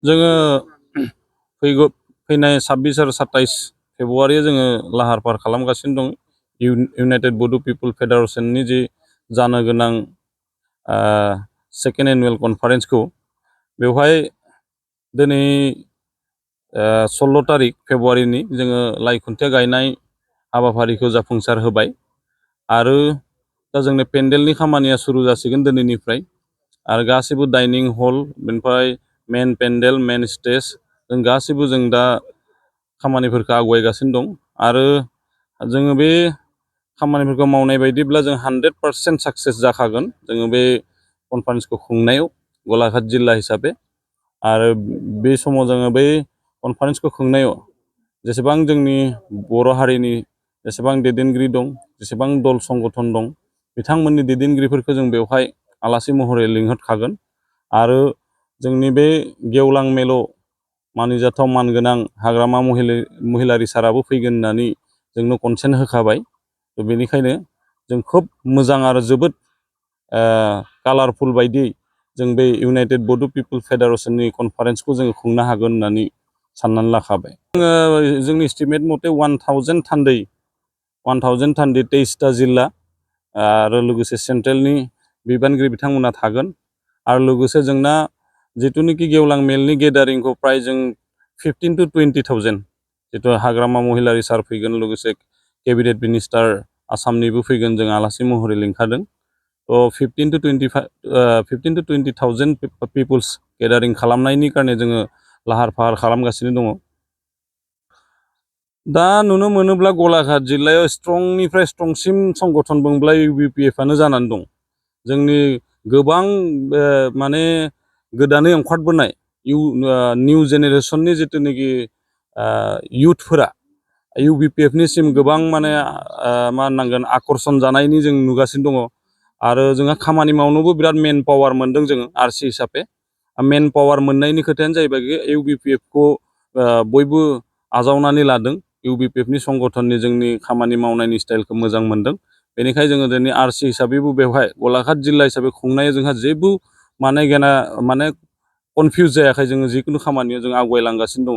जोङो फैनाय 26 आरो 27 फेब्रुवारि जोङो लाहार फाहार खालामगासिनो दं इउनाइटेड बड' पिपल फेडारेशननि जि जानो गोनां सेकेन्ड एनुवेल कनफारेन्सखौ बेवहाय दिनै 16 तारिख फेब्रुवारिनि जोङो लाइ खुन्थिया गायनाय हाबाफारिखौ जाफुंसार होबाय आरो दा जोंनि पेन्डेलनि खामानिया सुरु जासिगोन दिनैनिफ्राय आरो गासैबो डाइनिं हल बेनिफ्राय मेन पेन्डेल मेन स्टेज जों गासैबो जों दा खामानिफोरखौ आवगायगासिनो दं आरो जोङो बे खामानिफोरखौ मावनाय बायदिब्ला जों 100% साक्सेस जाखागोन जोङो बे कनफारेन्सखौ खुंनायाव गलाघाट जिल्ला हिसाबै आरो बे समाव जोङो बै कनफारेन्सखौ खुंनायाव जेसेबां जोंनि बर' हारिनि जेसेबां दैदेनगिरि दं जेसेबां दल संगठन दं बिथांमोननि दैदेनगिरिफोरखौ जों बेवहाय आलासि महरै लिंहरखागोन आरो जोंनि बे गेवलां मेल' मानिजाथाव मानगोनां हाग्रामा महिलारि साराबो फैगोन होननानै जोंनो कनसेन्ट होखाबाय थ' बेनिखायनो जों खोब मोजां आरो जोबोद कालारफुल बायदियै जों बे इउनाइटेड बड' पिपल फेडारेशननि कनफारेन्सखौ जोङो खुंनो हागोन होननानै साननानै लाखाबाय जोंनि एस्टिमेट मथे 1000 थान्दै 23टा जिल्ला आरो लोगोसे सेन्ट्रेलनि बिबानगिरि बिथांमोना थागोन आरो लोगोसे जोंना जिथुनिखि गेवलां मेलनि गेदारिंखौ प्राय जों 15 to 20,000 जिथु हाग्रामा महिलारि सार फैगोन लोगोसे केबिनेट मिनिस्टार आसामनिबो फैगोन जों आलासि महरै लिंखादों थ' 15 to 20,000 पिपल्स गेदारिं खालामनायनि कारणे जोङो लाहार फाहार खालामगासिनो दङ दा नुनो मोनोब्ला गलाघाट जिल्लायाव स्ट्रंनिफ्राय स्ट्रंसिन संगठन बुंब्ला इउबिपिएफआनो जानानै दं जोंनि गोबां माने गोदानै ओंखारबोनाय निउ जेनेरेसननि जिथुनाखि इयुथफोरा इउबिपिएफनिसिम गोबां माने मा होननांगोन आकर्षण जानायनि जों नुगासिनो दङ आरो जोंहा खामानि मावनोबो बिराद मेन पावार मोनदों जोङो आरसि हिसाबै मेन पावार मोननायनि खोथायानो जाहैबाय इउबिपिएफखौ बयबो आजावनानै लादों इउबिपिएफनि संगठननि जोंनि खामानि मावनायनि स्टाइलखौ मोजां मोनदों बेनिखायनो जोङो दिनै आरसि हिसाबैबो बेवहाय गलाघाट जिल्ला हिसाबै खुंनाया जोंहा जेबो माने कनफिउस जायाखै जोङो जिखुनु खामानियाव जों आवगायलांगासिनो दङ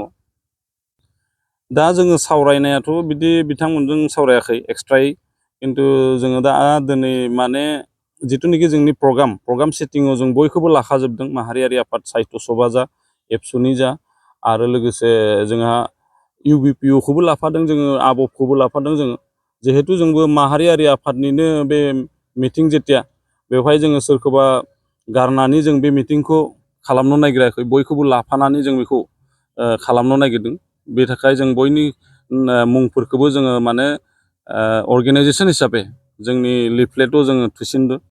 दा जोङो सावरायनायाथ' बिदि बिथांमोनजों सावरायाखै एक्सट्रायै खिन्थु जोङो दा दिनै माने जिथुनिखि जोंनि प्रग्राम सेटिङाव जों बयखौबो लाखाजोबदों माहारियारि आफाद साहित्य सभा जा एबसुनि जा आरो लोगोसे जोंहा इउबिपिअखौबो लाफादों जोङो आबपखौबो लाफादों जोङो जिहेथु जोंबो माहारियारि आफादनिनो बे मिटिं जेथिया बेवहाय जोङो सोरखौबा गारनानै जों बे मिटिंखौ खालामनो नागिराखै बयखौबो लाफानानै जों बेखौ खालामनो नागिरदों बे थाखाय जों बयनि मुंफोरखौबो जोङो माने अर्गेनाइजेसन हिसाबै जोंनि लिफलेटआव जोङो थुसिनदों